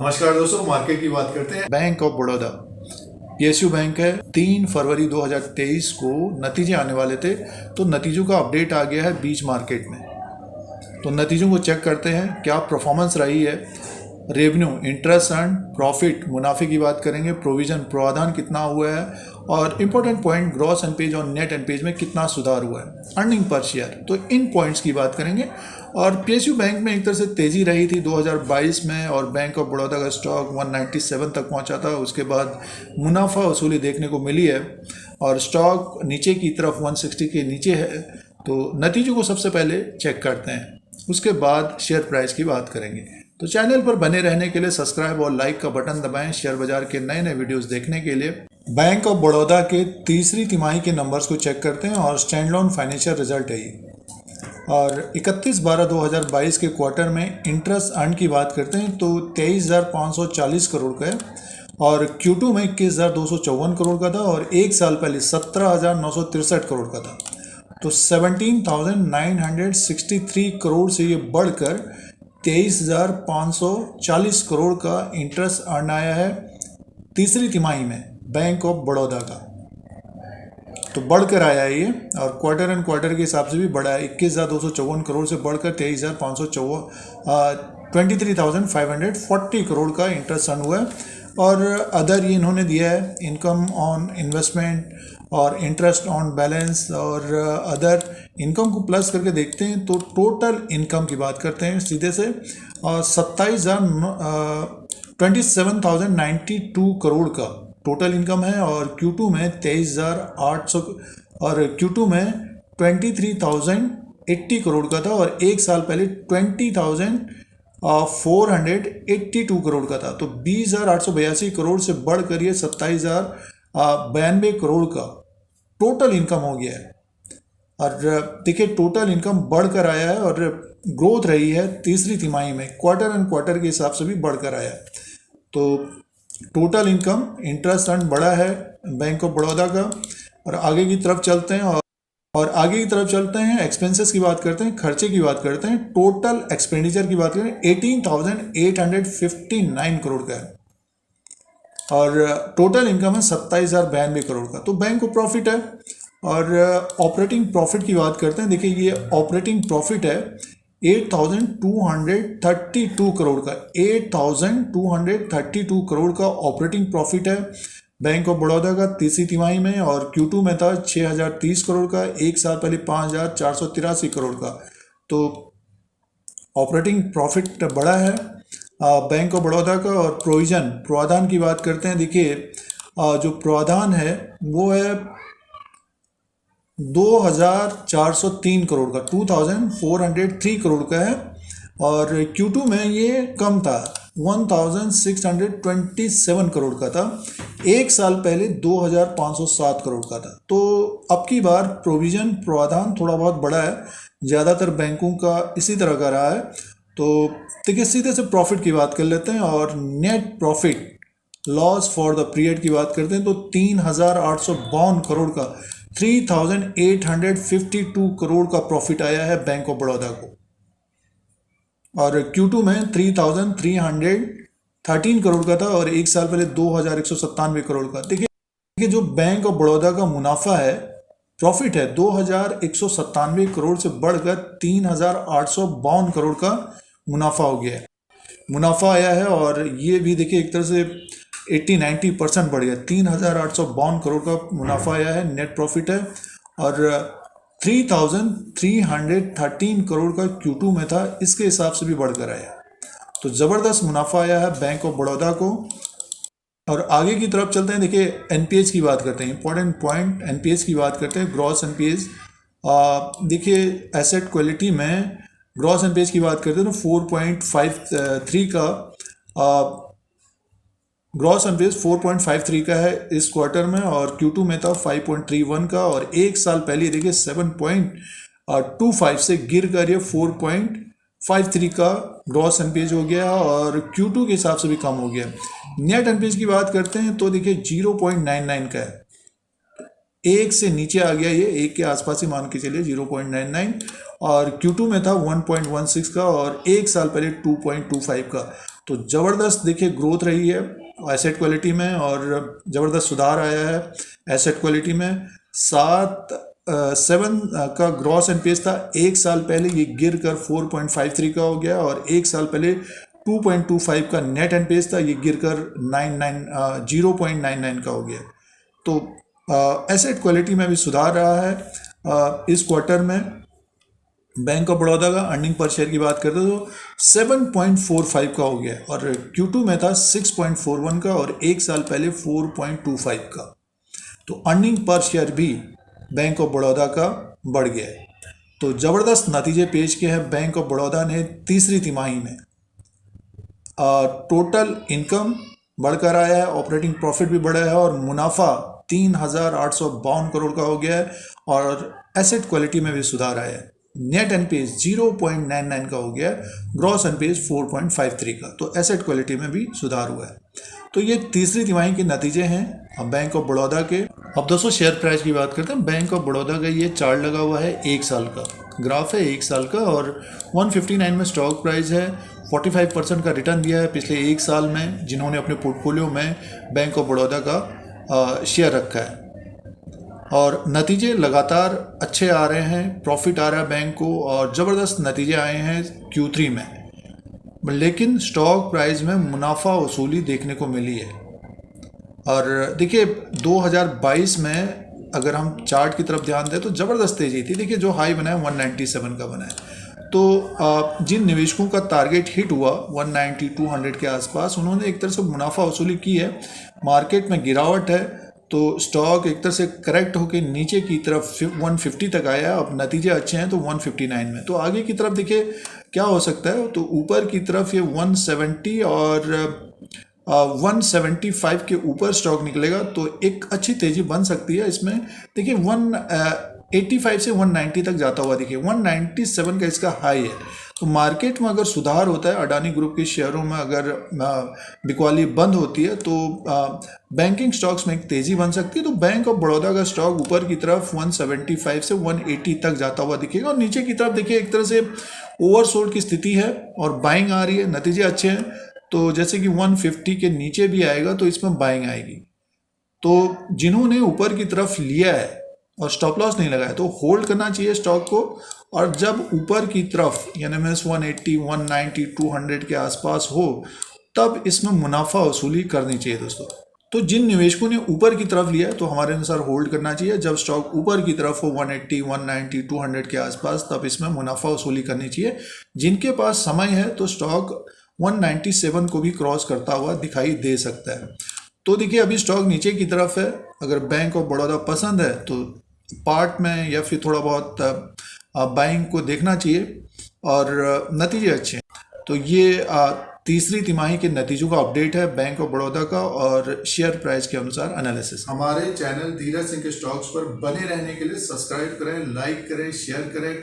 नमस्कार दोस्तों, मार्केट की बात करते हैं। Bank of Baroda PSU bank है। 3 फरवरी 2023 को नतीजे आने वाले थे, तो नतीजों का अपडेट आ गया है बीच मार्केट में। तो नतीजों को चेक करते हैं क्या परफॉर्मेंस रही है। रेवेन्यू, इंटरेस्ट अर्न, प्रॉफिट, मुनाफे की बात करेंगे, प्रोविजन, प्रावधान कितना हुआ है, और इंपॉर्टेंट पॉइंट ग्रॉस एनपीए और नेट एनपीए में कितना सुधार हुआ है, अर्निंग पर शेयर। तो इन पॉइंट्स की बात करेंगे। और पीएसयू बैंक में एक तरह से तेज़ी रही थी 2022 में, और बैंक ऑफ बड़ौदा का स्टॉक 197 तक पहुंचा था। उसके बाद मुनाफा वसूली देखने को मिली है और स्टॉक नीचे की तरफ 160 के नीचे है। तो नतीजों को सबसे पहले चेक करते हैं, उसके बाद शेयर प्राइस की बात करेंगे। तो चैनल पर बने रहने के लिए सब्सक्राइब और लाइक का बटन दबाएं शेयर बाजार के नए नए वीडियोस देखने के लिए। बैंक ऑफ बड़ौदा के तीसरी तिमाही के नंबर्स को चेक करते हैं और स्टैंड लोन फाइनेंशियल रिजल्ट है ये। और 31/12/2022 के क्वार्टर में इंटरेस्ट अर्न की बात करते हैं तो 23,540 करोड़ का है, और Q2 में 21,254 करोड़ का था, और एक साल पहले 17,963 करोड़ का था। तो 17,963 करोड़ से ये बढ़कर 23,540 करोड़ का इंटरेस्ट अर्न आया है तीसरी तिमाही में बैंक ऑफ बड़ौदा का। तो बढ़कर आया है ये, और क्वार्टर एंड क्वार्टर के हिसाब से भी बढ़ा है। 21,254 करोड़ से बढ़कर 23,540 करोड़ का इंटरेस्ट अर्न हुआ है। और अदर ये इन्होंने दिया है इनकम ऑन इन्वेस्टमेंट और इंटरेस्ट ऑन बैलेंस, और अदर इनकम को प्लस करके देखते हैं तो टोटल इनकम की बात करते हैं सीधे से 27,092 करोड़ का टोटल इनकम है, और Q2 में 23,800 और Q2 में 23,080 करोड़ का था, और एक साल पहले 20,482 करोड़ का था। तो 20,882 करोड़ से बढ़कर ये 27,092 करोड़ का टोटल इनकम हो गया है। और देखिए टोटल इनकम बढ़कर आया है, और ग्रोथ रही है तीसरी तिमाही में, क्वार्टर एंड क्वार्टर के हिसाब से भी बढ़कर आया है। तो टोटल इनकम, इंटरेस्ट अर्न बढ़ा है बैंक ऑफ बड़ौदा का। और आगे की तरफ चलते हैं, और आगे की तरफ चलते हैं, एक्सपेंसेस की बात करते हैं, खर्चे की बात करते हैं। टोटल एक्सपेंडिचर की बात करें 18,859 करोड़ का है, और टोटल इनकम है 27,092 करोड़ का। तो बैंक को प्रॉफिट है। और ऑपरेटिंग प्रॉफिट की बात करते हैं, देखिए ये ऑपरेटिंग प्रॉफिट है 8,232 करोड़ का। 8,232 करोड़ का ऑपरेटिंग प्रॉफिट है बैंक ऑफ बड़ौदा का तीसरी तिमाही में, और Q2 में था 6,030 करोड़ का, एक साल पहले 5,483 करोड़ का। तो ऑपरेटिंग प्रॉफिट बढ़ा है बैंक ऑफ बड़ौदा का। और प्रोविजन, प्रावधान की बात करते हैं, देखिए जो प्रावधान है वो है 2,403 करोड़ का, 2,403 करोड़ का है, और Q2 में ये कम था, 1,627 करोड़ का था, एक साल पहले 2,507 करोड़ का था। तो अब की बार प्रोविजन, प्रावधान थोड़ा बहुत बढ़ा है, ज़्यादातर बैंकों का इसी तरह का रहा है। तो देखिए सीधे से प्रॉफिट की बात कर लेते हैं, और net profit loss for the period की बात करते हैं तो 3,852 करोड़ का, 3,852 करोड़ का प्रॉफिट आया है बैंक ऑफ बड़ौदा को। और Q2 में 3,313 करोड़ का था, और एक साल पहले 2,197 करोड़ का। देखिए जो बैंक ऑफ बड़ौदा का मुनाफा है, प्रॉफिट है 2,197 करोड़ से बढ़कर 3,852 करोड़ का मुनाफा हो गया है, मुनाफा आया है। और ये भी देखिए एक तरह से 80-90% बढ़ गया, 3,852 करोड़ का मुनाफा आया है, नेट प्रॉफिट है। और 3,313 करोड़ का Q2 में था, इसके हिसाब से भी बढ़कर आया। तो ज़बरदस्त मुनाफा आया है बैंक ऑफ बड़ौदा को। और आगे की तरफ चलते हैं, देखिए एनपीएस की बात करते हैं, इंपॉर्टेंट पॉइंट एनपीएस की बात करते हैं, ग्रॉस एनपीएस। देखिए एसेट क्वालिटी में ग्रॉस एनपीएस की बात करते हैं तो 4.53 का ग्रॉस एनपीएस 4.53 का है इस क्वार्टर में, और Q2 में था 5.31 का, और एक साल पहले देखिए 7.25 से गिर कर ये 4.53 का ग्रॉस एनपीएस हो गया, और Q2 के हिसाब से भी कम हो गया। नेट एनपीएस की बात करते हैं तो देखिए 0.99 का है, एक से नीचे आ गया, ये एक के आसपास ही मान के चलिए 0.99, और Q2 में था 1.16 का और एक साल पहले 2.25 का। तो ज़बरदस्त देखिए ग्रोथ रही है एसेट क्वालिटी में और ज़बरदस्त सुधार आया है एसेट क्वालिटी में। 7 का ग्रॉस एनपीएस था, एक साल पहले ये गिर कर 4.53 का हो गया और एक साल पहले 2.25 का नेट एनपीएस था, ये गिर कर 0.99 का हो गया। तो एसेट क्वालिटी में भी सुधार रहा है। इस क्वार्टर में बैंक ऑफ बड़ौदा का अर्निंग पर शेयर की बात करते तो 7.45 का हो गया और Q2 में था 6.41 का और एक साल पहले 4.25 का। तो अर्निंग पर शेयर भी बैंक ऑफ बड़ौदा का बढ़ गया है। तो ज़बरदस्त नतीजे पेश किए हैं बैंक ऑफ बड़ौदा ने तीसरी तिमाही में। टोटल इनकम बढ़कर आया है, ऑपरेटिंग प्रॉफिट भी बढ़ा है और मुनाफा 3,852 करोड़ का हो गया है और एसेट क्वालिटी में भी सुधार आया है। नेट एनपीएस 0.99 का हो गया, ग्रॉस एनपीएस 4.53 का। तो एसेट क्वालिटी में भी सुधार हुआ है। तो ये तीसरी तिमाही के नतीजे हैं बैंक ऑफ बड़ौदा के। अब दोस्तों शेयर प्राइस की बात करते हैं। बैंक ऑफ बड़ौदा का ये चार्ट लगा हुआ है, एक साल का ग्राफ है, एक साल का, और 159 में स्टॉक प्राइस है। 45% का रिटर्न दिया है पिछले एक साल में जिन्होंने अपने पोर्टफोलियो में बैंक ऑफ बड़ौदा का शेयर रखा है। और नतीजे लगातार अच्छे आ रहे हैं, प्रॉफिट आ रहा है बैंक को और ज़बरदस्त नतीजे आए हैं Q3 में। लेकिन स्टॉक प्राइस में मुनाफा वसूली देखने को मिली है। और देखिए 2022 में अगर हम चार्ट की तरफ ध्यान दें तो ज़बरदस्त तेज़ी थी। देखिए जो हाई बना है 197 का बना है। तो जिन निवेशकों का टारगेट हिट हुआ 190-200 के आसपास, उन्होंने एक तरह से मुनाफा वसूली की है। मार्केट में गिरावट है तो स्टॉक एक तरह से करेक्ट होकर नीचे की तरफ 150 तक आया। अब नतीजे अच्छे हैं तो 159 में। तो आगे की तरफ देखिए क्या हो सकता है, तो ऊपर की तरफ ये 170 और 175 के ऊपर स्टॉक निकलेगा तो एक अच्छी तेज़ी बन सकती है इसमें। देखिए 185 से 190 तक जाता हुआ देखिए 197 का इसका हाई है। तो मार्केट में अगर सुधार होता है, अडानी ग्रुप के शेयरों में अगर बिकवाली बंद होती है तो बैंकिंग स्टॉक्स में एक तेज़ी बन सकती है। तो बैंक ऑफ बड़ौदा का स्टॉक ऊपर की तरफ 175 से 180 तक जाता हुआ दिखेगा और नीचे की तरफ देखिए एक तरह से ओवरसोल्ड की स्थिति है और बाइंग आ रही है, नतीजे अच्छे हैं। तो जैसे कि 150 के नीचे भी आएगा तो इसमें बाइंग आएगी। तो जिन्होंने ऊपर की तरफ लिया है और स्टॉप लॉस नहीं लगाया तो होल्ड करना चाहिए स्टॉक को। और जब ऊपर की तरफ यानी मीन 180, 190, 200 के आसपास हो तब इसमें मुनाफा वसूली करनी चाहिए दोस्तों। तो जिन निवेशकों ने ऊपर की तरफ लिया है तो हमारे अनुसार होल्ड करना चाहिए। जब स्टॉक ऊपर की तरफ हो 180, 190, 200 के आसपास तब इसमें मुनाफा वसूली करनी चाहिए। जिनके पास समय है तो स्टॉक 197 को भी क्रॉस करता हुआ दिखाई दे सकता है। तो देखिए अभी स्टॉक नीचे की तरफ है। अगर बैंक ऑफ बड़ौदा पसंद है तो पार्ट में या फिर थोड़ा बहुत बाइंग को देखना चाहिए और नतीजे अच्छे हैं। तो ये तीसरी तिमाही के नतीजों का अपडेट है बैंक ऑफ बड़ौदा का और शेयर प्राइस के अनुसार एनालिसिस। हमारे चैनल धीरज सिंह के स्टॉक्स पर बने रहने के लिए सब्सक्राइब करें, लाइक करें, शेयर करें।